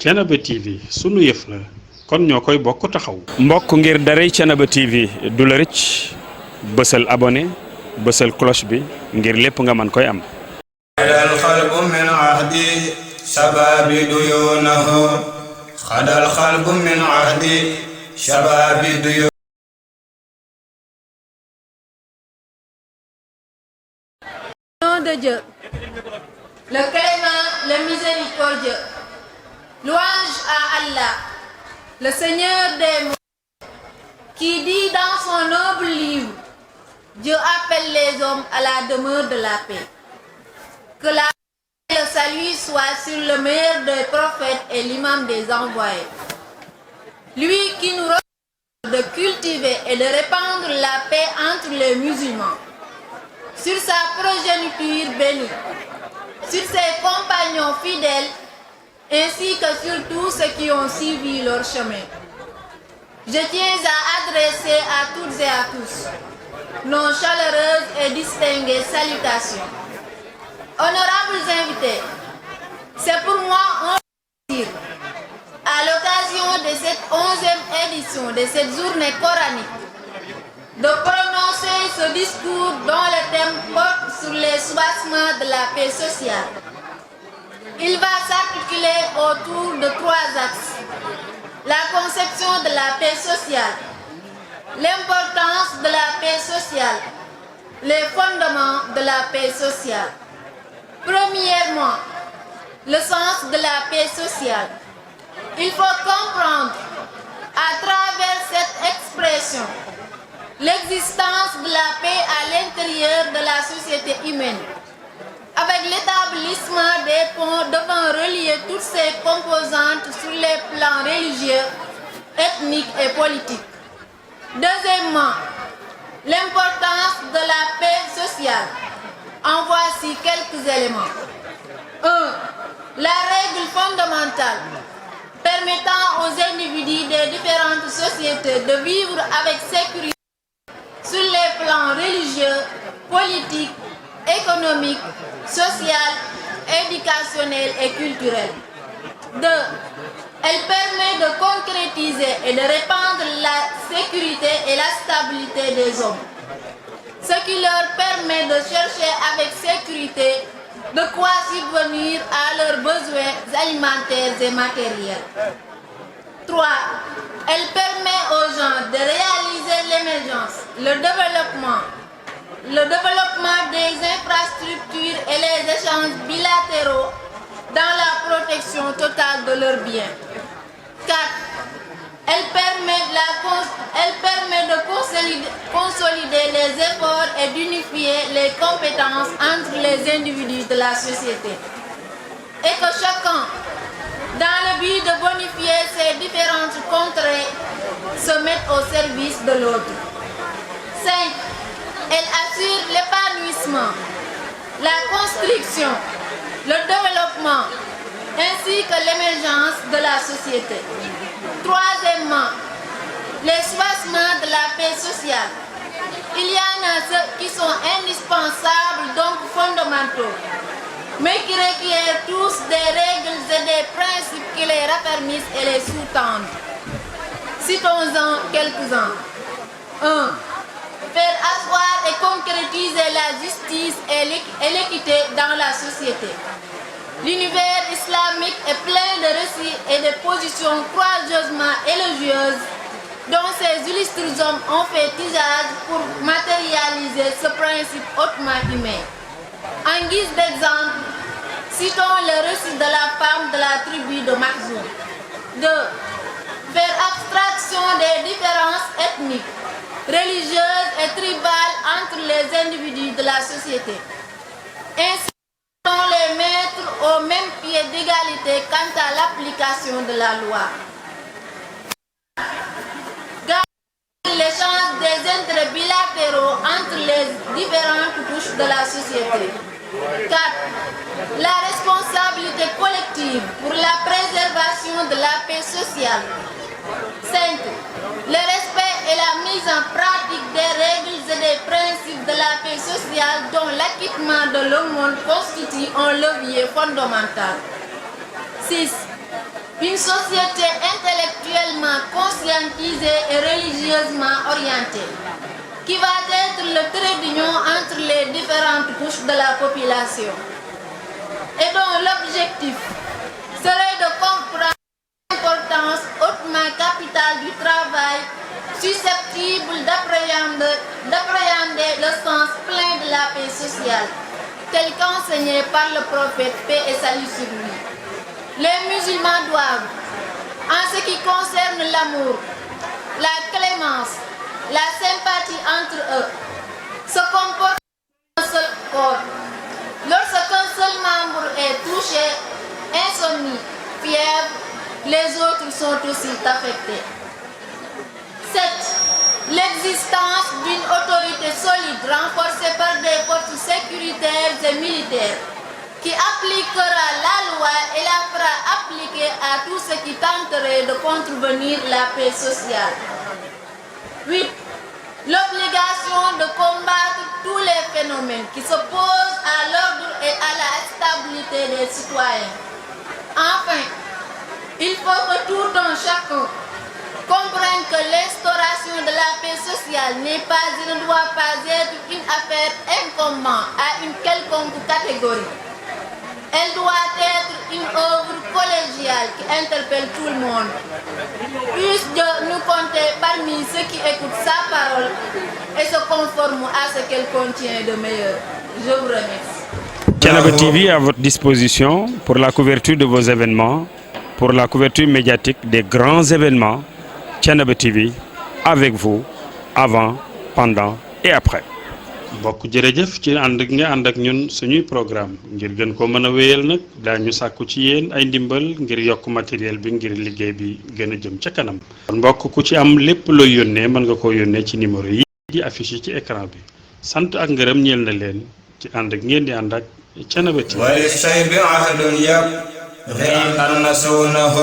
Thiénaba TV sunu yëf la kon ñoo koy bokk taxaw. mbokk ngir daray Thiénaba TV du la rëcc bësal abonné bësal cloche bi ngir lépp nga mën koy am. xadal xalbu min ahdi shababi duyunahu xadal xalbu min ahdi shababi duyunahu. Nom de Dieu, le clément, le miséricordieux. Louange à Allah, le Seigneur des mondes, qui dit dans son noble livre, Dieu appelle les hommes à la demeure de la paix. Que la paix et le salut soient sur le meilleur des prophètes et l'imam des envoyés. Lui qui nous recommande de cultiver et de répandre la paix entre les musulmans. Sur sa progéniture bénie, sur ses compagnons fidèles, ainsi que sur tous ceux qui ont suivi leur chemin. Je tiens à adresser à toutes et à tous nos chaleureuses et distinguées salutations. Honorables invités, c'est pour moi un plaisir, à l'occasion de cette 11e édition de cette journée coranique, de prononcer ce discours dont le thème porte sur les soubassements de la paix sociale. Il va s'articuler autour de 3 axes. La conception de la paix sociale, l'importance de la paix sociale, les fondements de la paix sociale. Premièrement, le sens de la paix sociale. Il faut comprendre à travers cette expression l'existence de la paix à l'intérieur de la société humaine, avec l'établissement des ponts devant relier toutes ces composantes sur les plans religieux, ethniques et politiques. Deuxièmement, l'importance de la paix sociale. En voici quelques éléments. 1. La règle fondamentale permettant aux individus des différentes sociétés de vivre avec sécurité sur les plans religieux, politiques, économiques, social, éducationnel et culturel. 2. Elle permet de concrétiser et de répandre la sécurité et la stabilité des hommes, ce qui leur permet de chercher avec sécurité de quoi subvenir à leurs besoins alimentaires et matériels. 3. Elle permet aux gens de réaliser l'émergence, le développement des infrastructures et les échanges bilatéraux dans la protection totale de leurs biens. 4. Elle permet de consolider les efforts et d'unifier les compétences entre les individus de la société. Et que chacun, dans le but de bonifier ces différentes contrées, se mette au service de l'autre. 5. Elle assure l'épanouissement, la construction, le développement, ainsi que l'émergence de la société. Troisièmement, les soubassements de la paix sociale. Il y en a ceux qui sont indispensables, donc fondamentaux, mais qui requièrent tous des règles et des principes qui les raffermissent et les sous-tendent. Citons-en quelques-uns. 1. Faire asseoir et concrétiser la justice et l'équité dans la société. L'univers islamique est plein de récits et de positions courageusement élogieuses dont ces illustres hommes ont fait usage pour matérialiser ce principe hautement humain. En guise d'exemple, citons le récit de la femme de la tribu de Makhzoum. 2. Faire abstraction des différences ethniques, religieuses et tribales entre les individus de la société. Ainsi, sont les mettre au même pied d'égalité quant à l'application de la loi. Garantir l'échange des intérêts bilatéraux entre les différentes couches de la société. 4. La responsabilité collective pour la préservation de la paix sociale. 5. Le respect et la mise en pratique des règles et des principes de la paix sociale dont l'acquittement de l'aumône constitue un levier fondamental. 6. Une société intellectuellement conscientisée et religieusement orientée, qui va être le trait d'union entre les différentes couches de la population, et dont l'objectif serait de comprendre l'importance hautement capitale du travail, susceptible d'appréhender le sens plein de la paix sociale, tel qu'enseigné par le prophète, paix et salut sur lui. Les musulmans doivent, en ce qui concerne l'amour, la clémence, la sympathie entre eux, se comportent comme un seul corps. Lorsqu'un seul membre est touché, insomnie, fièvre, les autres sont aussi affectés. 7. L'existence d'une autorité solide renforcée par des forces sécuritaires et militaires qui appliquera la loi et la fera appliquer à tout ce qui tenterait de contrevenir la paix sociale. 8. L'obligation de combattre tous les phénomènes qui s'opposent à l'ordre et à la stabilité des citoyens. Enfin, il faut que tout un chacun comprenne que l'instauration de la paix sociale n'est pas et ne doit pas être une affaire incombant à une quelconque catégorie. Elle doit être une œuvre collégiale qui interpelle tout le monde. Puisse Dieu nous compter parmi ceux qui écoutent sa parole et se conforment à ce qu'elle contient de meilleur. Je vous remercie. Thiénaba TV à votre disposition pour la couverture de vos événements, pour la couverture médiatique des grands événements. Thiénaba TV avec vous avant, pendant et après. bokk jërëjëf ci ànd ak nga ànd ak ñun suñuy programme ngir gën ko mën a wéyal nag daañu sàkku ci yéen ay ndimbal ngir yokk matériel bi ngir liggéey bi gën a jëm ca kanam. kon mbokk ku ci am lépp looy yónnee mën nga koo yónnee ci numéro yi di affiché ci écran bi sant ak ngërëm ñeel na leen ci ànd ak ngeen di ànd ak Thiénaba TV. وللشيب عهد يبغي أن نسونه